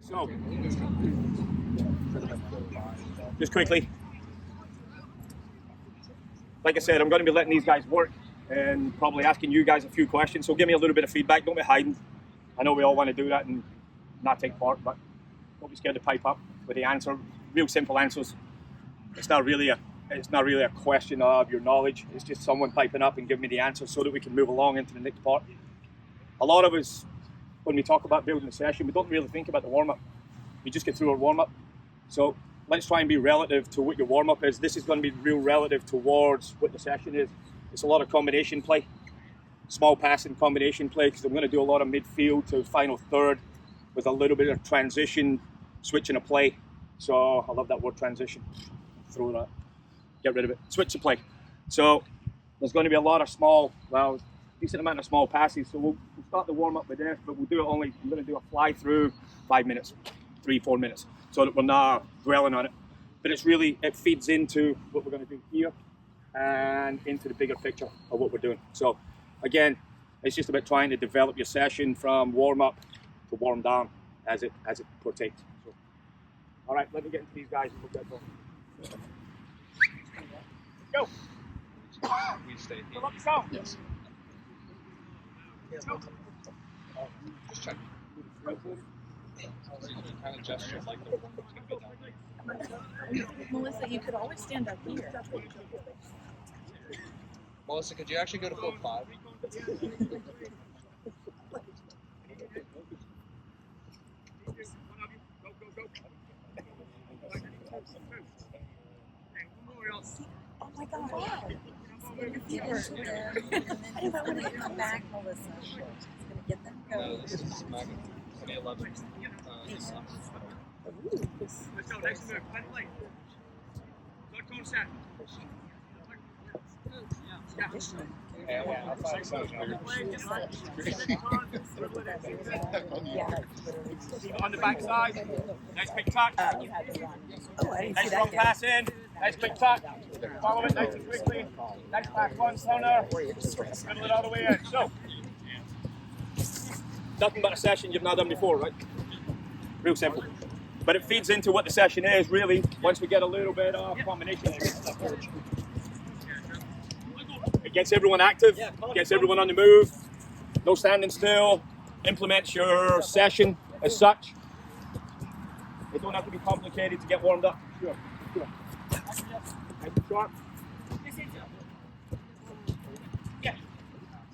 So, just quickly, like I said, I'm going to be letting these guys work and probably asking you guys a few questions. So give me a little bit of feedback. Don't be hiding. I know we all want to do that and not take part, but don't be scared to pipe up with the answer. Real simple answers. It's not really a question of your knowledge. It's just someone piping up and giving me the answer so that we can move along into the next part. A lot of us, when we talk about building a session, we don't really think about the warm-up. We just get through our warm-up. So let's try and be relative to what your warm-up is. This is going to be real relative towards what the session is. It's a lot of combination play, small passing combination play, because I'm going to do a lot of midfield to final third with a little bit of transition, switching a play. So I love that word transition. Throw that, get rid of it, switch the play. So there's going to be a lot of small, well, decent amount of small passes. So we'll start the warm-up with this, but we'll do it only, I'm going to do a fly through 5 minutes, 3-4 minutes, so that we're not dwelling on it. But it's really, it feeds into what we're going to do here and into the bigger picture of what we're doing. So again, it's just about trying to develop your session from warm-up to warm down as it partakes. So, all right, let me get into these guys and we'll get going. Go. We stay here. Fill up the sound. Yes. Just check. So you can kind of gesture like the one that's going to go down. Melissa, you could always stand up here. Melissa, could you actually go to float 5? Oh my God. Wow. Your feet were there. And then when they come back, Melissa, she's going to get them. No, this is Macca 2011. Let's go, next move, pen play. Good concept. Yeah, I'll find something. On the back side, nice quick tuck. Oh, I didn't Nice see long that. pass in, nice quick tuck. Follow it nice and quickly. Nice pass one corner. Middle it all the way in. So, nothing but a session you've not done before, right? Real simple. But it feeds into what the session is, really, once we get a little bit of combination. It gets everyone active, gets everyone on the move, no standing still, implements your session as such. It don't have to be complicated to get warmed up. Sure. Nice and sharp. Yeah.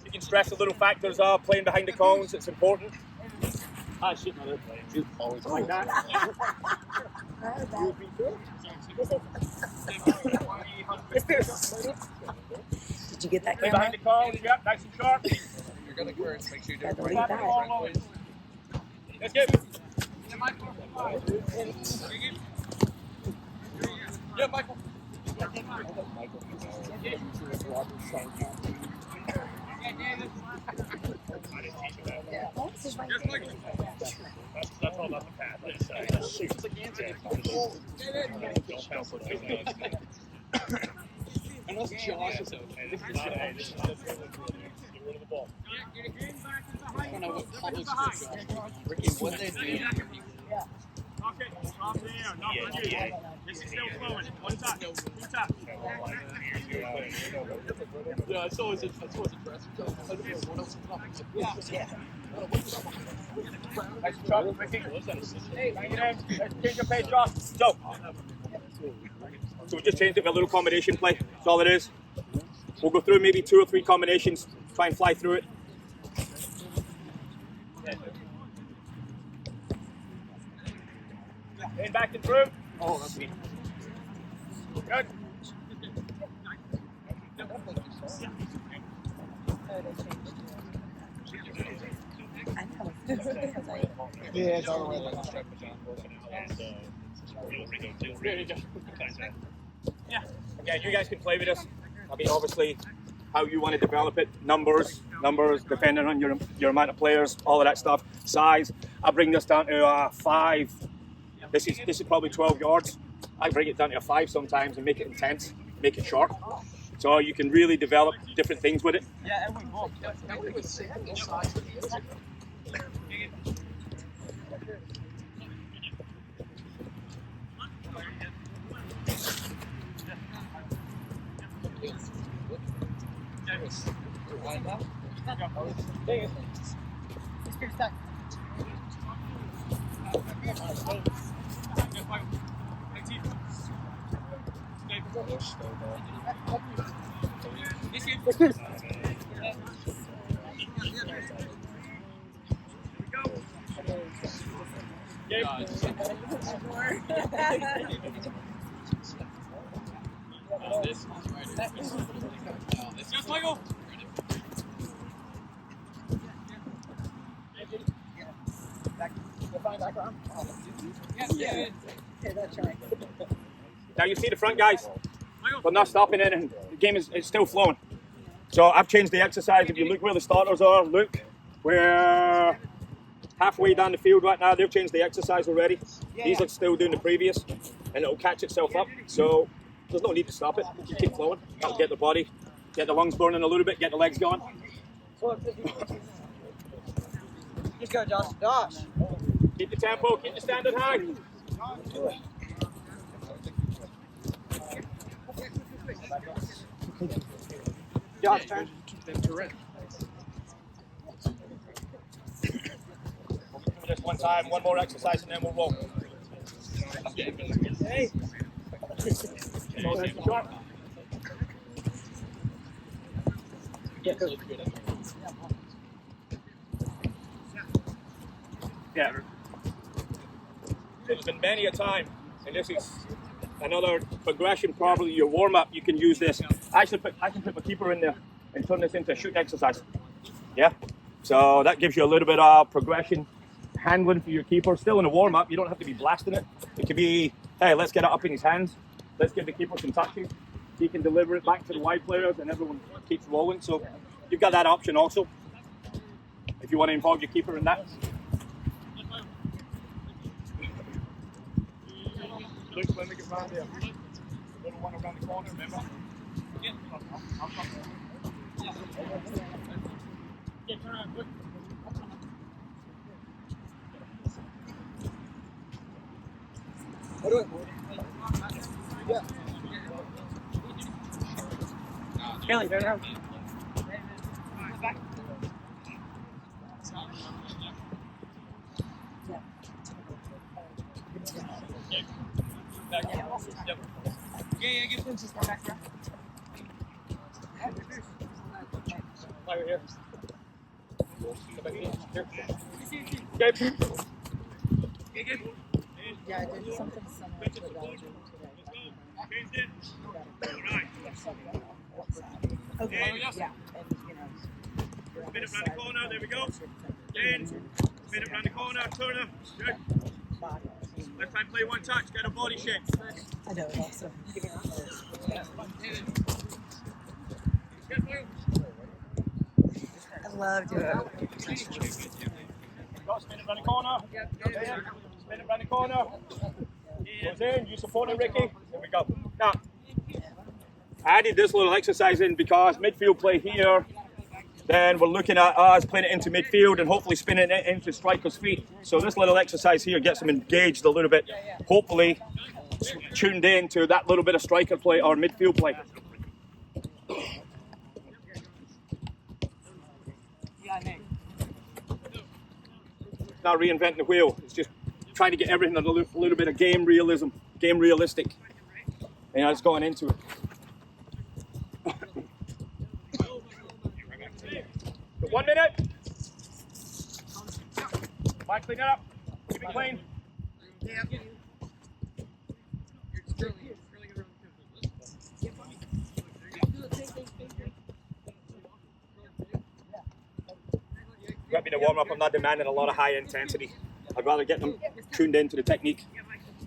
You can stress the little factors of playing behind the cones, it's important. Ah, shit, no, they're playing. She's always like that. Did you get that Play camera? behind the cones, yep, nice and sharp. You're going to curse, make sure you do it Leave right. that. Let's get Yeah, Michael. Oh, this is right there. That's all about the path. It's like Anthony. Unless Josh is okay. I don't know what public's good, Josh. Ricky, what they do. Okay, off the air, not for you. This is still flowing. One touch, two touch. Yeah, it's always interesting. What else is Yeah. Nice shot, Ricky. Bang it in. Let's change your pace, Josh. So we just changed it with a little combination play. That's all it is. We'll go through maybe 2 or 3 combinations, try and fly through it. In, back and through. Oh, that's me. Good. I know. Yeah, it's all the way like strap Yeah. Again, you guys can play with us. I mean, obviously, how you want to develop it, numbers, depending on your amount of players, all of that stuff, size. I bring this down to 5. This is probably 12 yards. I bring it down to a 5 sometimes and make it intense, make it sharp. So you can really develop different things with it. Yeah, and we both. That would be single size. Now you see the front guys, we're not stopping it, and the game is still flowing. So I've changed the exercise. If you look where the starters are, look, we're halfway down the field right now. They've changed the exercise already. These are still doing the previous, and it'll catch itself up. So there's no need to stop it. You keep flowing. That'll get the body, get the lungs burning a little bit, get the legs going. Just go, Josh. Josh. Keep the tempo, keep the standard high. Josh, turn. Just one time, one more exercise, and then we'll roll. Hey. Yeah. There's been many a time, and this is another progression, probably your warm-up. You can use this. I can put my keeper in there and turn this into a shooting exercise. Yeah. So that gives you a little bit of progression, handling for your keeper. Still in a warm-up, you don't have to be blasting it. It could be, hey, let's get it up in his hands. Let's give the keeper some touches. He can deliver it back to the wide players, and everyone keeps rolling. So you've got that option also, if you want to involve your keeper in that. Look, when we get round there, the little one around the corner, remember? Yeah. Turn around, quick. Yeah. Kelly, turn around. Yeah, give him just back there. Right here. Yeah, I did something similar to Belgium today. Okay, yeah. And, you know, Spin it round the corner, there we go. Then, spin it round the corner, turner. Good. Left time play one touch, get a body shape. I know, also. I love doing it. Spin it round the corner. Spin it round the corner. Goes in, you support it, Ricky. There we go. Now, I added this little exercise in because midfield play here, then we're looking at us playing it into midfield and hopefully spinning it into strikers' feet. So this little exercise here gets them engaged a little bit, hopefully tuned in to that little bit of striker play or midfield play. Not reinventing the wheel, it's just trying to get everything a little bit of game realism, game realistic. And it's going into it. So 1 minute. Mike, clean it up. Keep it clean. Got me to warm up. I'm not demanding a lot of high intensity. I'd rather get them tuned into the technique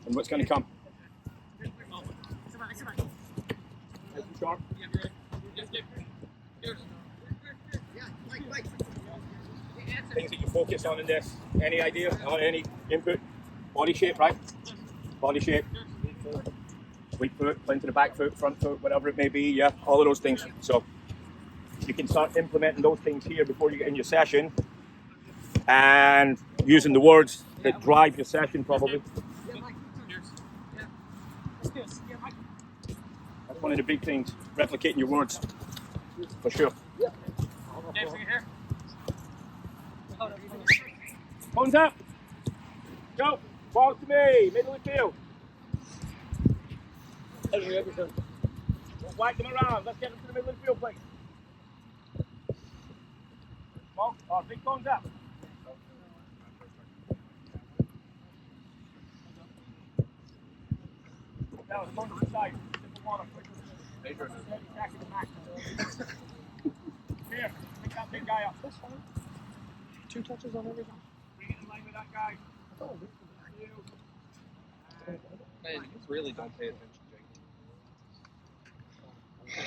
and what's going to come. Sharp. Things that you focus on in this. Any idea or any input? Body shape, right? Body shape. Sweep foot, play into the back foot, front foot, whatever it may be. Yeah, all of those things. So you can start implementing those things here before you get in your session and using the words that drive your session probably. one of the big things, replicating your words, for sure. James, are you here? Phones up. Go. Ball to me. Middle of the field. Whack them around. Let's get them to the middle of the field, please. Ball. Oh, big phones up. Now, it's going to the side. Simple water. Here, pick that big guy up. That's fine. 2 touches on everything. Bring it in line with that guy. Man, you really don't pay attention, Jake.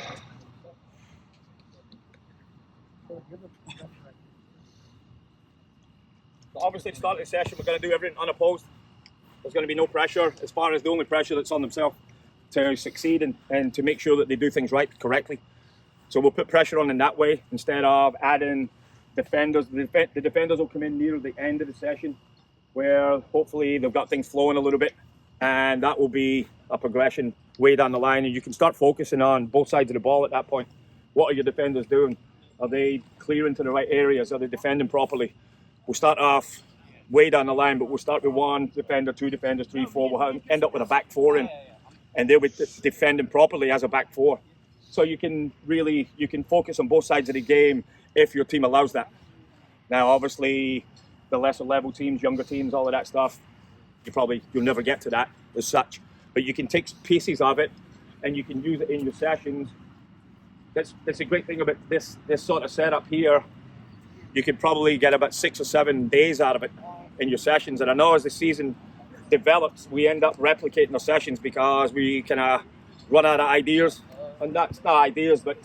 So obviously, to start the session, we're going to do everything unopposed. There's going to be no pressure, as far as the only pressure that's on themselves to succeed and to make sure that they do things right, correctly. So we'll put pressure on in that way instead of adding defenders. The defenders will come in near the end of the session, where hopefully they've got things flowing a little bit, and that will be a progression way down the line, and you can start focusing on both sides of the ball at that point. What are your defenders doing? Are they clearing to the right areas? Are they defending properly? We'll start off way down the line, but we'll start with 1 defender, 2 defenders, 3, 4. We'll end up with a back 4 in, and they'll be defending properly as a back 4. So you can focus on both sides of the game if your team allows that. Now, obviously, the lesser level teams, younger teams, all of that stuff, you'll never get to that as such. But you can take pieces of it and you can use it in your sessions. That's a great thing about this sort of setup here. You can probably get about 6 or 7 days out of it in your sessions. And I know as the season develops, we end up replicating our sessions because we kind of run out of ideas. And that's not ideas, but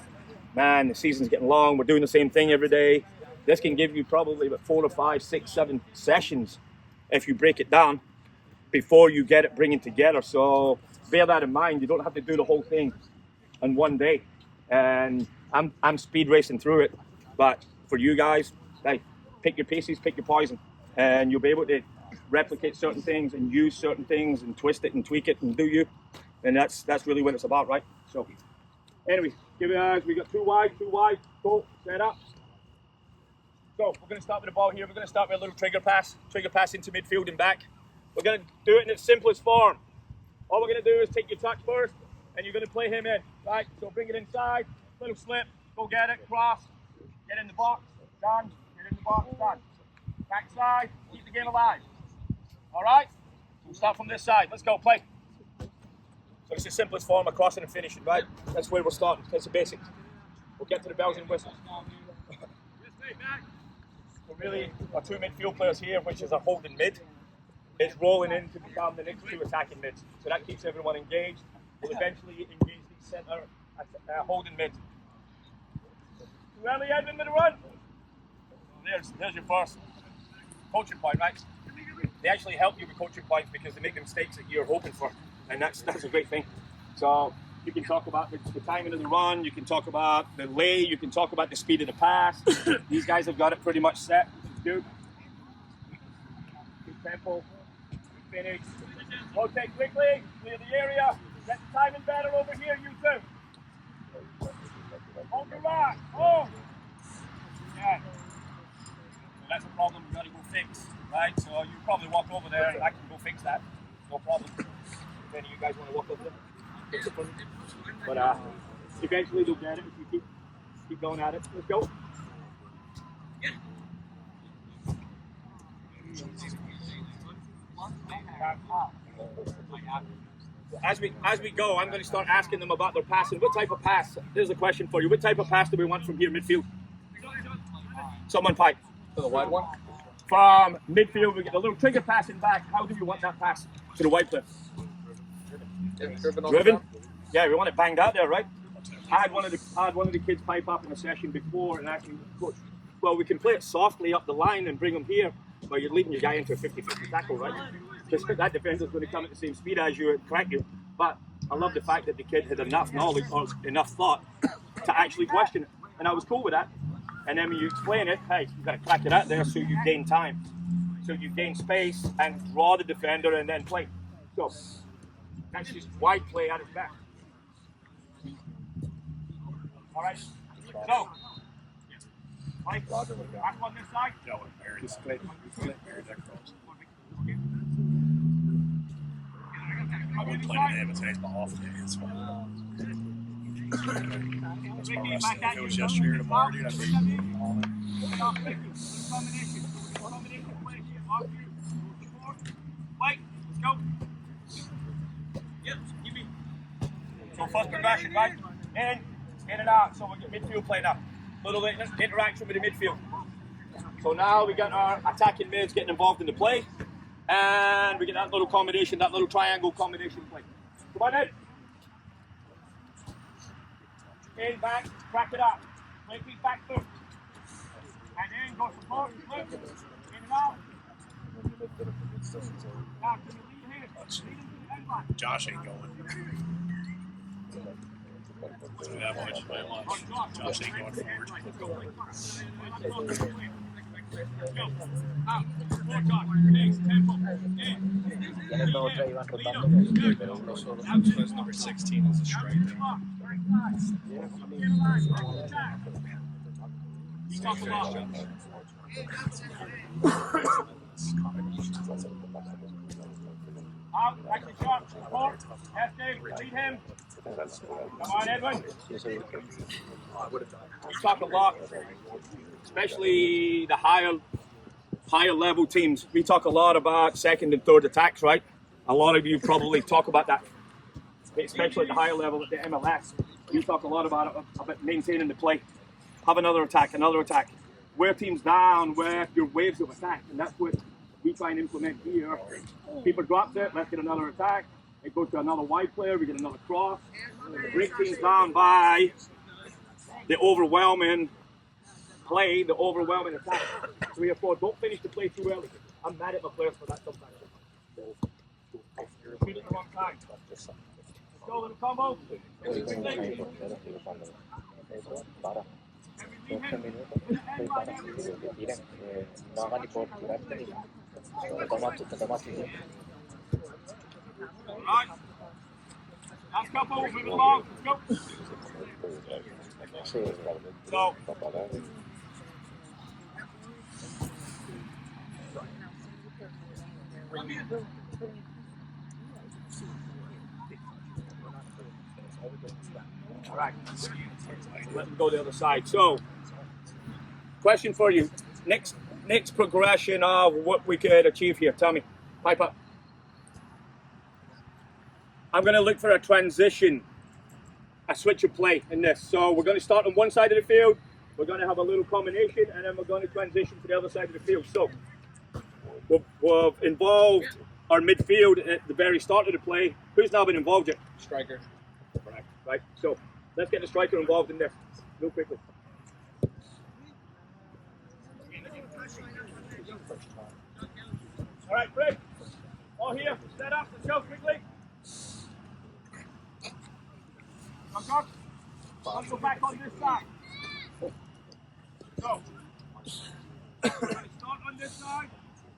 man, the season's getting long. We're doing the same thing every day. This can give you probably about 4 or 5, 6, 7 sessions if you break it down before you get it bringing together. So bear that in mind. You don't have to do the whole thing in one day. And I'm speed racing through it. But for you guys, hey, pick your pieces, pick your poison, and you'll be able to replicate certain things and use certain things and twist it and tweak it and do you. And that's really what it's about, right? So anyway, give it us. We got 2 wide, go, set up. So we're going to start with the ball here. We're going to start with a little trigger pass into midfield and back. We're going to do it in its simplest form. All we're going to do is take your touch first, and you're going to play him in, right? So bring it inside, little slip, go get it, cross, get in the box, done, get in the box, done. Backside, keep the game alive. All right? We'll start from this side. Let's go, play. So it's the simplest form of crossing and finishing, right? That's where we're starting. That's the basics. We'll get to the bells and whistles. So really, our 2 midfield players here, which is a holding mid, is rolling in to become the next 2 attacking mids. So that keeps everyone engaged. We'll eventually engage the centre holding mid. Rally Edmund with a run. There's your first coaching point, right? They actually help you with coaching points because they make the mistakes that you're hoping for, and that's a great thing. So you can talk about the timing of the run, you can talk about the lay, you can talk about the speed of the pass. These guys have got it pretty much set, which is good. Good tempo, good finish. Rotate quickly, clear the area. Get the timing better over here, you two. Hold your back, hold. Yeah. So that's a problem we've got to go fix, right? So you probably walk over there and I can go fix that. No problem. If any of you guys want to walk over there. But eventually they'll get it if you keep going at it. Let's go. As we go, I'm going to start asking them about their passing. What type of pass? Here's a question for you. What type of pass do we want from here, midfield? Someone pipe. To the wide one? From midfield, we get a little trigger passing back. How do you want that pass to the wide player? Driven? Yeah, we want it banged out there, right? I had one of the kids pipe up in a session before and actually, coach, well, we can play it softly up the line and bring them here, but you're leading your guy into a 50-50 tackle, right? Because that defender's going to come at the same speed as you and correct you. But I love the fact that the kid had enough knowledge or enough thought to actually question it. And I was cool with that. And then when you explain it, hey, you've got to crack it out there so you gain time. So you gain space and draw the defender and then play. So that's just wide play at its best. All right. So, Mike, back on this side. I wouldn't play today, but today's my off day. It's fine. If it was yesterday or tomorrow, dude, I'd be on it. Mike, let's go. Yep, give me. So first progression, right? In and out. So we get midfield play now. Little interaction with the midfield. So now we got our attacking mids getting involved in the play. And we get that little combination, that little triangle combination play. Come on in. In, back, crack it up. Play feet back through. And in, go support, flip. In and out. Now, can you lead here? Lead him to the end line. Josh ain't going. That much. Josh ain't going forward. Number 16 is a striker. Out, back to shot, support, Dave, lead him. Come on, Edwin. We talk a lot, especially the higher level teams. We talk a lot about second and third attacks, right? A lot of you probably talk about that, especially at the higher level at the MLS. We talk a lot about maintaining the play. Have another attack, wear teams down, wear your waves of attack, and that's what we try and implement here. Keeper drops it, let's get another attack. It goes to another wide player, we get another cross. Break teams down by the overwhelming play, the overwhelming attack. 3 or 4, don't finish the play too early. I'm mad at my players for that sometimes. Shoot it the wrong time. Let's go, little combo. Right. Last couple, move along. Let's go. So. All right. Let me go the other side. So, question for you. Next progression of what we could achieve here. Tell me. Pipe up. I'm going to look for a transition, a switch of play in this. So we're going to start on one side of the field. We're going to have a little combination, and then we're going to transition to the other side of the field. So we've involved our midfield at the very start of the play. Who's now been involved yet? Striker. Right. So let's get the striker involved in this real quickly. All right, Fred. All here. Set up. Let's go quickly. Come, let's go back on this side. So, we're going to start on this side,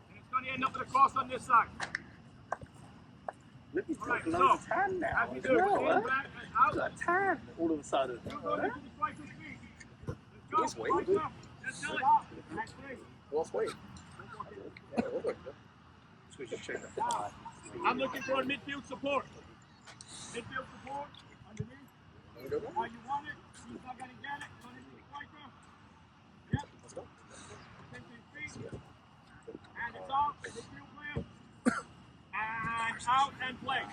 and it's going to end up with a cross on this side. All right, so, as we do, we're in back and out. Got tan all of a sudden. You're going into the striker's feet. Let's go. Let's go. Let's tell it. Next thing. Lost weight. I'm looking for a midfield support. Midfield support underneath. How you want it? He's not going to get it. Going into the striker. Yep. Let's go. 15 feet. And it's out. Midfield player. And out and play.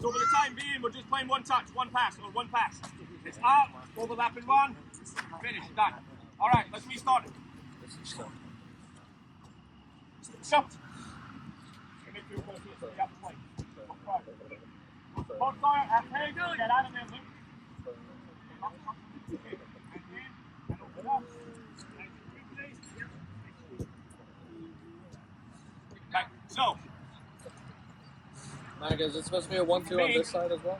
So for the time being, we're just playing one touch, one pass. It's out, overlap and run. Finish. Done. All right, let's restart it. So. Midfield player, so you have to play. Both fire at pay, get out of there, Luke. And open up. Okay, so. Macca, is it supposed to be a 1-2 on this side as well?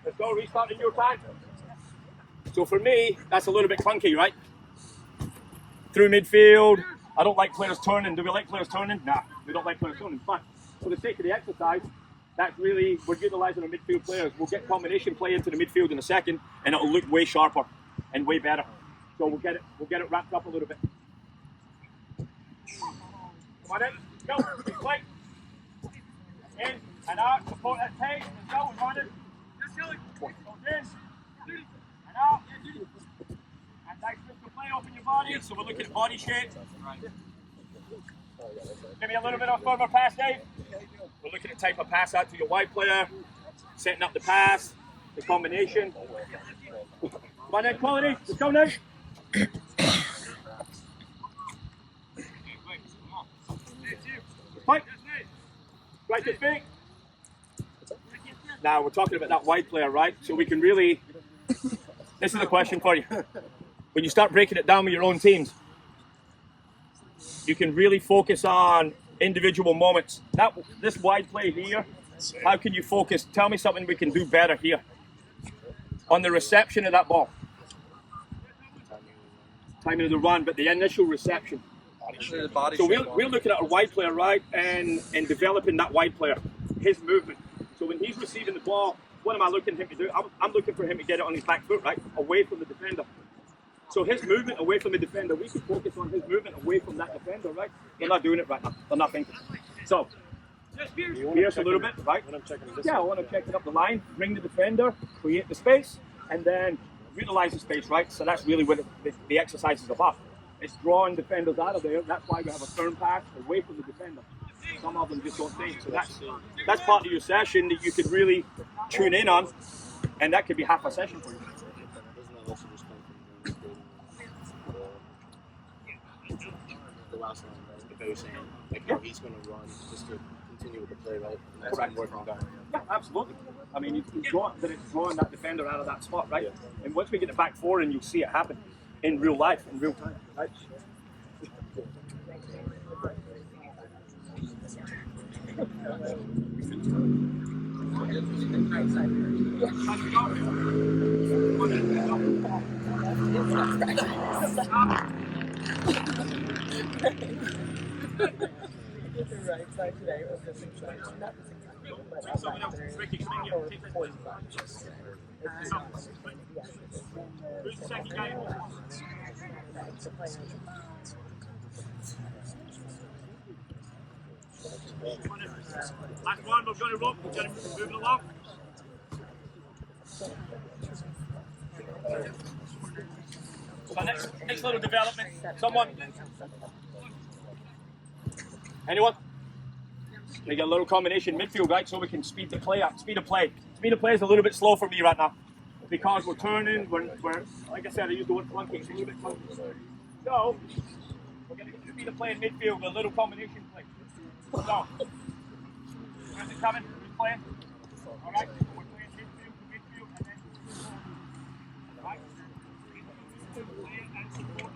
Let's go, restart in your time. So for me, that's a little bit clunky, right? Through midfield. I don't like players turning. Do we like players turning? Nah, we don't like players turning. But for the sake of the exercise, That's really, we're utilising our midfield players. We'll get combination play into the midfield in a second, and it'll look way sharper and way better. So we'll get it wrapped up a little bit. Come on in, go, big play. In and out, support that pace, let's go, we're running. Goes in, and out. And nice physical play, open your body. So we're looking at body shape. Give me a little bit of a firmer pass, Dave. We're looking at type of pass out to your wide player, setting up the pass, the combination. Come on then, quality, let's go now. Fight. Right to feet. Now we're talking about that wide player, right? So we can really, this is a question for you. When you start breaking it down with your own teams, you can really focus on individual moments. This wide play here, how can you focus? Tell me something we can do better here on the reception of that ball. Timing of the run, but the initial reception. So we're looking at a wide player, right, and developing that wide player, his movement. So when he's receiving the ball, what am I looking for him to do? I'm looking for him to get it on his back foot, right, away from the defender. So his movement away from the defender, we can focus on his movement away from that defender, right? They're not doing it right now. They're not thinking. So, here's a little bit, right? Yeah, I want to check it up the line, bring the defender, create the space, and then utilize the space, right? So that's really what the exercise is about. It's drawing defenders out of there. That's why we have a turn pass away from the defender. Some of them just don't think. So that's part of your session that you could really tune in on, and that could be half a session for you. The last one, right? If I was saying, like how he's going to run just to continue with the play, right? And that's what I'm working on. Yeah, absolutely. I mean, it's drawing that defender out of that spot, right? Yeah. And once we get it back forward, and you'll see it happen in real life, in real time, right? Right side today was just Last one, we're going to rope, we're going to move it along. So next little development, someone? Anyone? We get a little combination midfield, right, so we can speed the play up. Speed of play. Speed of play is a little bit slow for me right now because we're turning, we're like I said, I use the word clunky, it's a little bit clunky. So, we're going to get the speed of play in midfield with a little combination play. So, where's it coming? Who's playing? All right, we're playing midfield to midfield, and then all right. And support.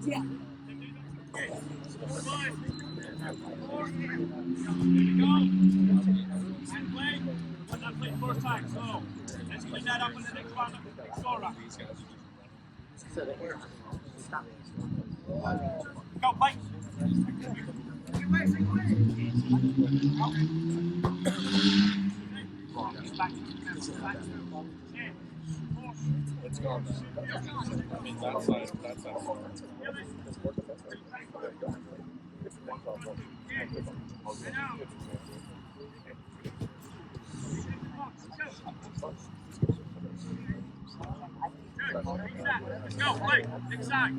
yeah. And play. But not play first time. So let's clean that up in the next round. Go, play. Let's go. I mean, that side. Let's go, play. Next side.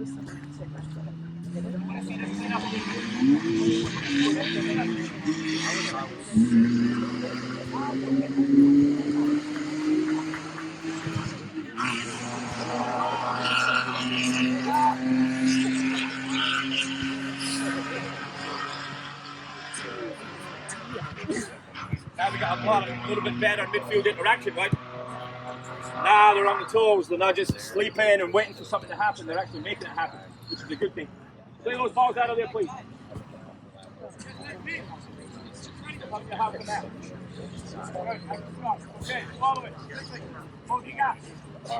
Now we got a little bit better midfield interaction, right? Now they're on the toes, they're not just sleeping and waiting for something to happen, they're actually making it happen, which is a good thing. Play those balls out of there, please. Something to happen now. Okay, follow it. What do you got? No,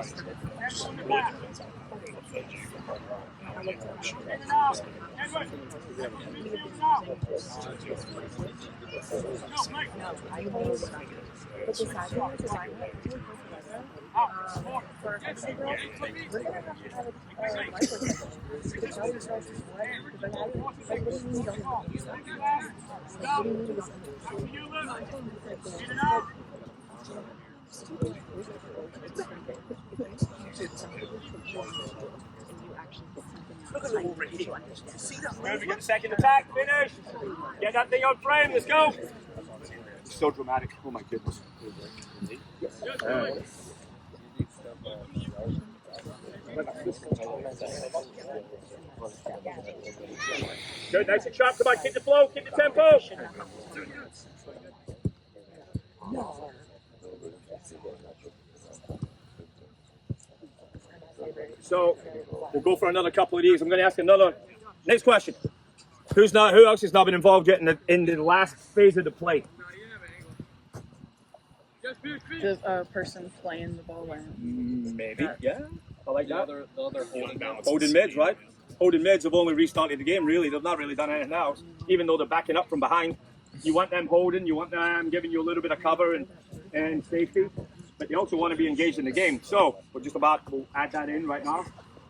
I know what I do. But the side one is I went to for a couple of girls, we're gonna have to have a micro session to tell these girls what, because like, what do you mean don't want to do that? Like, what do you mean this Good, we get the second attack, finish. Get that thing on frame, let's go. It's so dramatic, oh my goodness. Good, nice and sharp, come on, keep the flow, keep the tempo. So, we'll go for another couple of these. I'm going to ask another, next question. Who else has not been involved yet in the last phase of the play? Just a person playing the ball and Maybe, yeah. I like that. The other Holding mids, right? Holding mids have only restarted the game, really. They've not really done anything else, even though they're backing up from behind. You want them holding, you want them giving you a little bit of cover and safety, but they also want to be engaged in the game. So we'll add that in right now,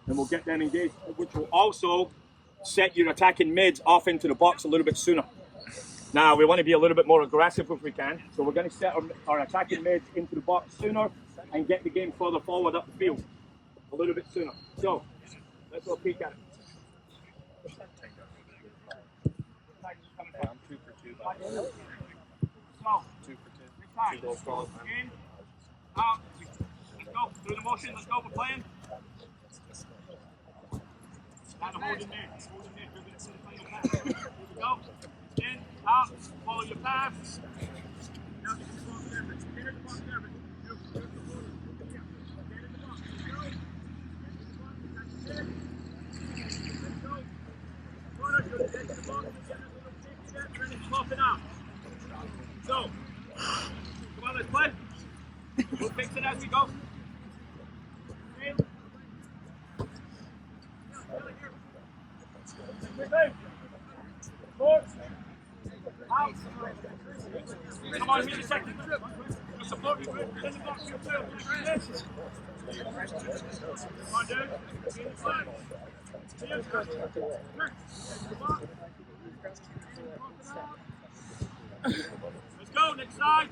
and we'll get them engaged, which will also set your attacking mids off into the box a little bit sooner. Now, we want to be a little bit more aggressive if we can, so we're going to set our attacking mids into the box sooner and get the game further forward up the field a little bit sooner. So, let's go peek at it. I'm 2 for 2. So, 2 for 2. 2 goals scored. In, out, let's go, through the motion, let's go, we're playing. Now the holding mid, we're going to see the final pass. Here we go, in, out, follow your pass. Now get the ball service, get in the ball service. So, come on, let's play. We'll fix it as we go. Out. Come on, hit the second. Support me, in the box, you're clear. Come on, dude. In the flag. Let's go, next side.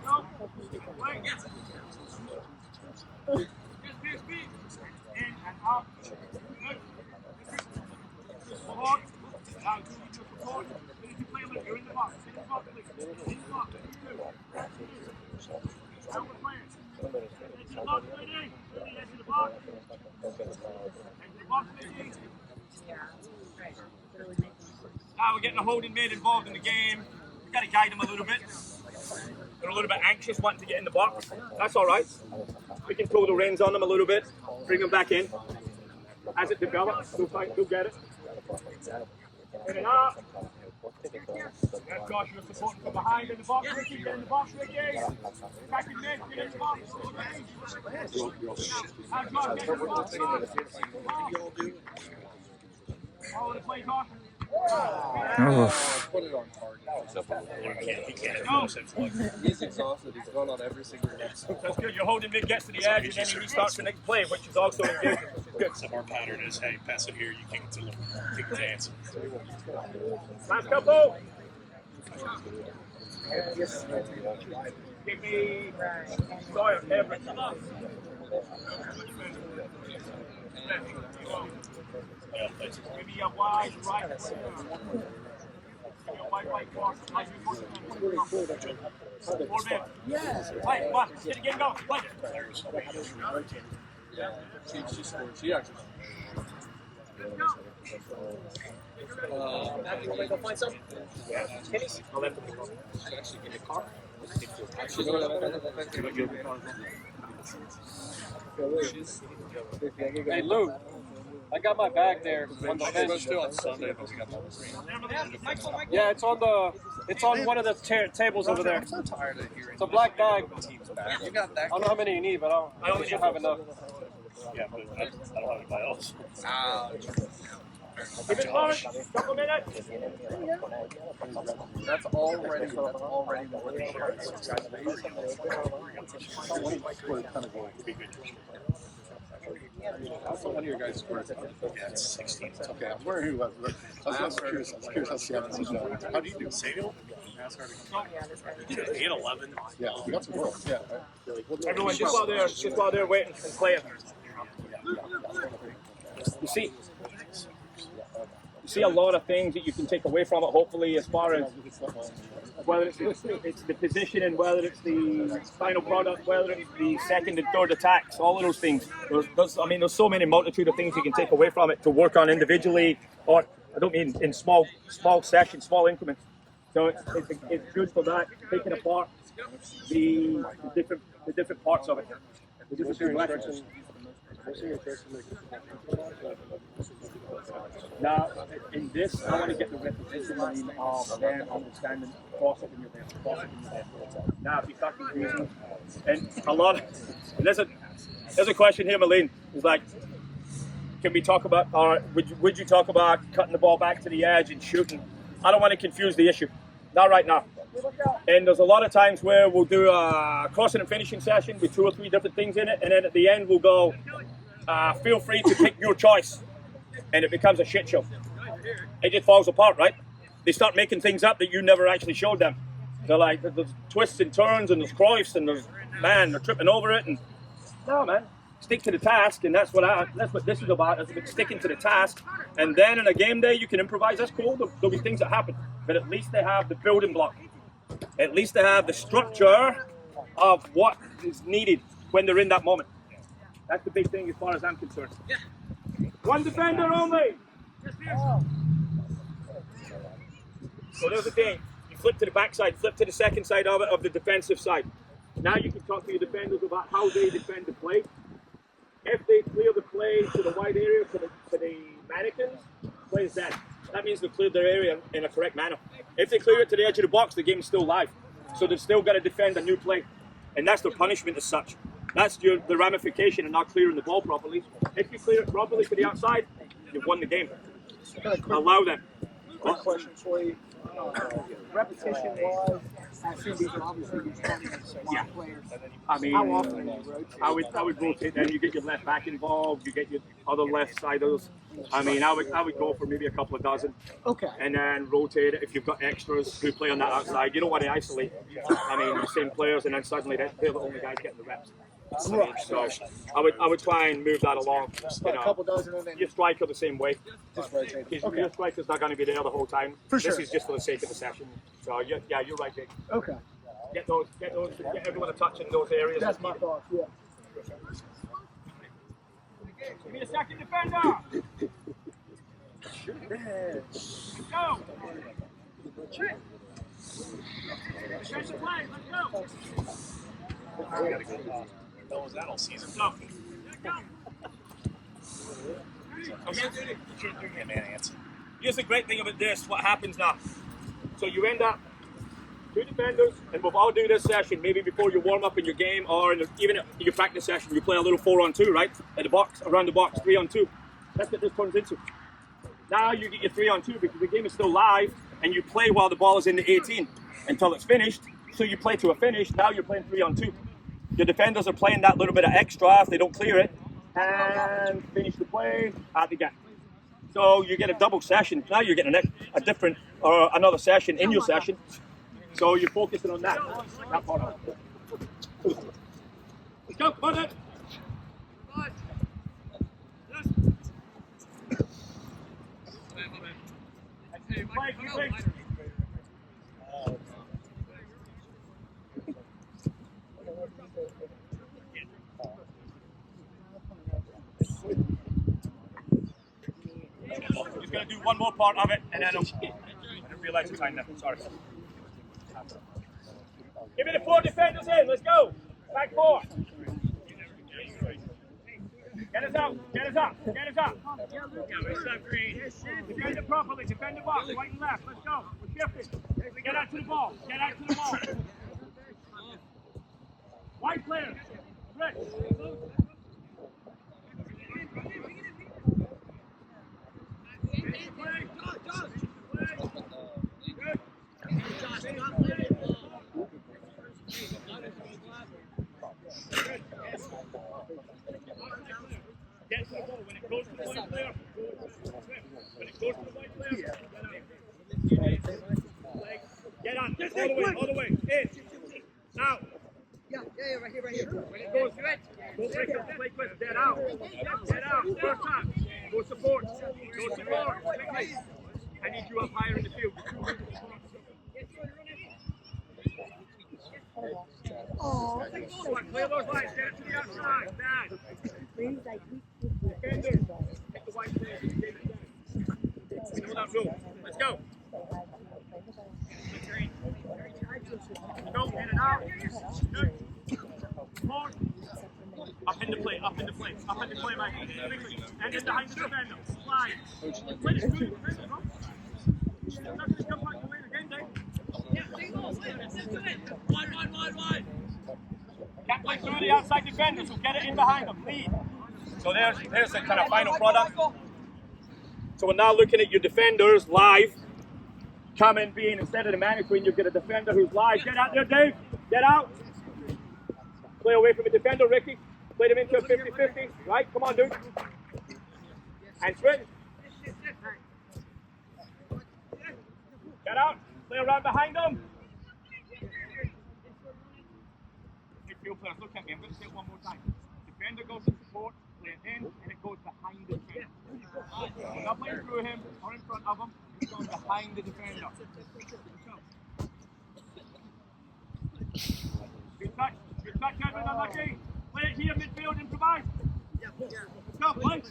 Go. Wait. Speed. In and out. Good. Forward. Now, do your support. Finish your play, you're in the box. In the box, please. In the box. Now we're playing. Edge of the box, leading. Edge of the box. Edge of the box, leading. Now we're getting a holding mid involved in the game. We've got to guide them a little bit. They're a little bit anxious wanting to get in the box. That's all right. We can pull the reins on them a little bit, bring them back in. As it develops, they'll get it. In and out. That's Josh, you're supporting from behind in the box, Ricky. Get in the box, Ricky. Attacking mid, get in the box. Now, Josh, get in the box. All of the play, Josh. Put it on target. He can't. He's exhausted. He's gone on every single episode. That's good. Your holding mid gets to the edge and then he restarts the next play, which is also engaging. Good. So our pattern is, hey, pass it here, you kick it to them, kick it to Hanson. Last couple. Give me Sawyer, Everett. Give me a wide right. Give me a wide cross. Four men. Yes. Play, come on. Get the game going. Play. She scored. She actually. Matt, you want me to go find some? I'll let them go. She actually get a car. Hey, Lou. I got my bag there on the I'm bench. supposed to on Sunday, but we got the rain. Yeah, it's on one of the tables over there. I'm so tired of hearing It's a black bag. teams back. You got that. I don't know how many you need, but I should have enough. Yeah, but I don't have anybody else. Keep it close. Couple minutes. That's already more than Also, one of your guys scored. Yeah, it's 16. Okay, I'm wondering who was. I was curious how Seattle was doing. How do you do? Samuel? He did 8-11. Yeah, we got some goals. Yeah. Everyone, just while they're waiting and playing. You see a lot of things that you can take away from it, hopefully, as far as whether it's the position and whether it's the final product, whether it's the second and third attacks, all of those things. There's so many multitude of things you can take away from it to work on individually, or I don't mean in small sessions, small increments. So it's good for that, taking apart the different parts of it. The different lessons. Now, in this, I want to get the repetition of them understanding crossing your best. Now, if you start confusing, and a lot of, and there's a question here, Malene. It's like, can we talk about, or would you talk about cutting the ball back to the edge and shooting? I don't want to confuse the issue. Not right now. And there's a lot of times where we'll do a crossing and finishing session with 2 or 3 different things in it, and then at the end we'll go, feel free to pick your choice. And it becomes a shit show. It just falls apart, right? They start making things up that you never actually showed them. They're like, there's twists and turns, and there's Cruyffs, and they're tripping over it. And no, man, stick to the task, and that's what this is about. It's about sticking to the task. And then in a game day, you can improvise. That's cool. There'll be things that happen, but at least they have the building block. At least they have the structure of what is needed when they're in that moment. That's the big thing as far as I'm concerned. One defender only. So there's the thing. You flip to the backside, flip to the second side of it, of the defensive side. Now you can talk to your defenders about how they defend the play. If they clear the play to the wide area, to the mannequins, play is dead. That means they've cleared their area in a correct manner. If they clear it to the edge of the box, the game is still live. So they've still got to defend a new play. And that's their punishment as such. That's the ramification of not clearing the ball properly. If you clear it properly to the outside, you've won the game. Allow them. Quick question for you. Repetition-wise, I assume these are obviously these 20 players. I mean, how often do you rotate? I would rotate them. You get your left back involved. You get your other left siders. I mean, I would go for maybe a couple of dozen. Okay. And then rotate it if you've got extras who play on that outside. You don't want to isolate. I mean, the same players, and then suddenly they're the only guys getting the reps. Right. So I would try and move that along. A couple dozen and then Your striker the same way. just rotate. Your striker's not going to be there the whole time. For This sure. is just for the sake of the session. So you're right, Jake. Okay. Get everyone a touch in those areas. That's my thought, yeah. Give me a second defender. Go. Defensive play. Let's go. We gotta go. That was that all season. Go. Yeah, man, answer. Here's the great thing about this. What happens now? So you end up 2 defenders, and we'll all do this session maybe before you warm up in your game, or even in your practice session. You play a little 4-on-2, right? At the box, around the box, 3-on-2. That's what this turns into. Now you get your 3-on-2 because the game is still live, and you play while the ball is in the 18 until it's finished. So you play to a finish. Now you're playing 3-on-2. Your defenders are playing that little bit of extra if they don't clear it, and finish the play at the gap. So you get a double session. Now you're getting a different or another session in your session. So you're focusing on that part of it. Let's go, come on then. I'm just going to do one more part of it, and then I didn't realize the time there. Sorry. Give me the 4 defenders in. Let's go. Back 4. Get Get us out. Get us up. Get us up. Yeah, it's up, Green. Defend it properly. Defend the box. Right and left. Let's go. We're shifting. Get out to the ball. Get out to the ball. White player. Red. Get to the ball. When it goes to the white player, when it goes to the white player, get on. All the way. In. Now. Yeah, right here. When it goes, go play quick. Get out. First time. Go support. Quickly. I need you up higher in the field. Clear those lines. Get it to the outside. Dad. Defender. Take the white player. We know that rule. Let's go. Go in and out. Good. More. Up in the play, Mike. And then behind the defender. Slide. Play this through the defender, bro. You're not going to come back and win again, Dave. One. Can't play through the outside defender, so get it in behind them. Lead. So there's the kind of final product. So we're now looking at your defenders live. Coming being instead of the mannequin, you've got a defender who's live. Get out there, Dave. Get out. Play away from the defender, Ricky. Play them into a 50-50. Right? Come on, dude. And switch. Get out. Play around behind them. Midfield players, look at me. I'm going to say it one more time. Defender goes to support, play it in, and it goes behind the defender. We're not playing through him or in front of him. It's going behind the defender. Good touch, Edwin, unlucky. Play it here, midfield, improvise. Let's go, play.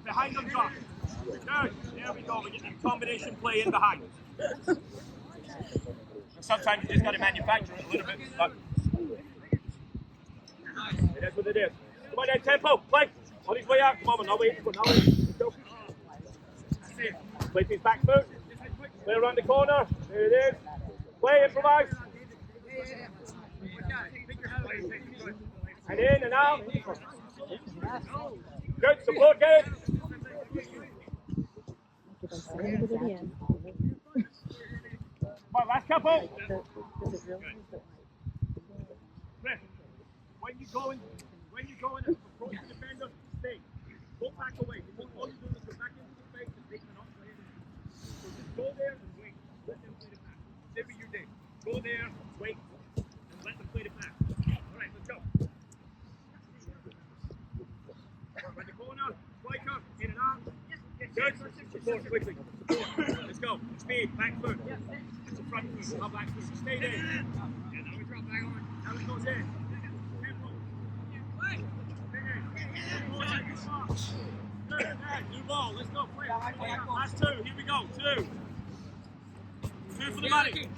Behind them, drop. Good, there we go, we get that combination play in behind. Sometimes you just got to manufacture it a little bit, but it is what it is. Come on then, tempo, play. On his way out, come on, now wait. Let's go. Play his back foot. Play around the corner. There it is. Play, improvise. And in and out. Good, support game. Come on, last couple. Chris, when you go in and approach the defender, stay. Go back away. All you do is go back into the space and they cannot play it. So just go there and wait. Let them play the pass. Whatever you do. Go there, wait, and let them play the pass. All right, let's go. Right the corner, striker, in and out. Good. Support quickly. Support. Let's go. Speed, back foot. It's a front foot, not back foot. Stay there. Yeah, now we drop back on. Now it goes in. Tempo. Good. New ball. Let's go. Play. Last two. Here we go. Two. Two for the money.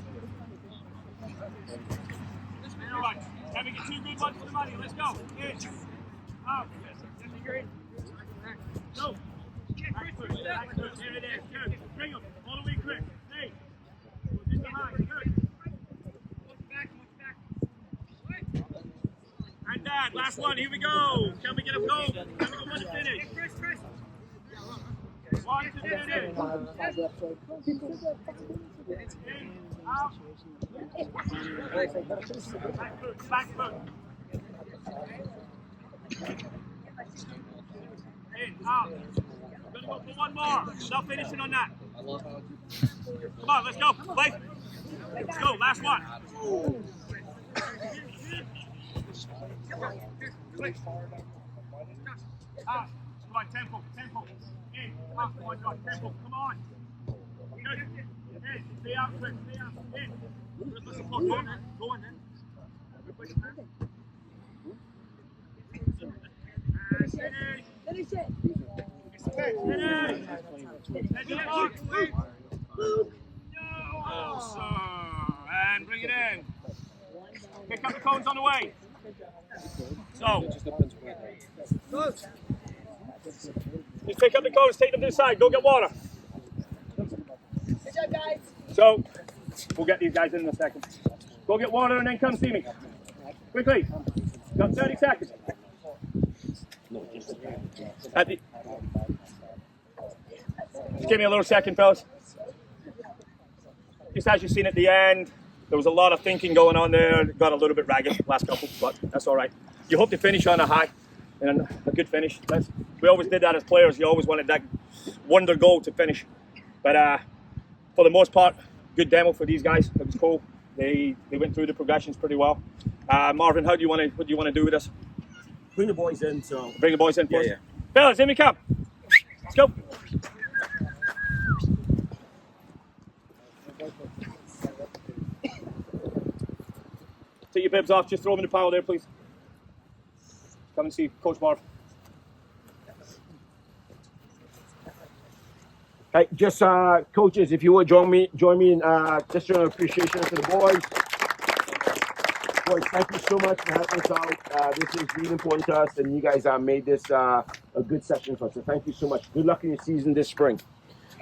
All right. Having it 2 good ones for the money. Let's go. In. Out. Go. Back foot. There it is. Good. Bring them. All the way, Chris. Stay. Goes in behind. Good. And Dad, last one. Here we go. Can we get a goal? Can we go one to finish? One to finish. In. Out. Back foot. In. Out. We're going to go for one more. Stop finishing on that. Come on, let's go. Play. Let's go. Last one. Out. Come on, tempo. In. Out. Come on, John. Tempo. Come on. Good. In. Stay out, Chris. Stay out. In. Go on then. Finish it. Oh, sir. And bring it in. Pick up the cones on the way. So, just pick up the cones, take them to the side, go get water. Good job, guys. So, we'll get these guys in a second. Go get water and then come see me. Quickly. Got 30 seconds. Just give me a little second, fellas. Just as you've seen at the end, there was a lot of thinking going on there. It got a little bit ragged last couple, but that's all right. You hope to finish on a high and a good finish. We always did that as players. You always wanted that wonder goal to finish. But for the most part, good demo for these guys. It was cool. They went through the progressions pretty well. Marvin, what do you want to do with us? Bring the boys in. So Bring the boys in first. Yeah. Fellas, in we come. Let's go. Take your bibs off. Just throw them in the pile there, please. Come and see Coach Marv. Hey, just coaches, if you would join me in just showing appreciation to the boys. Boys, thank you so much for helping us out. This is really important to us, and you guys made this a good session for us. So thank you so much. Good luck in your season this spring.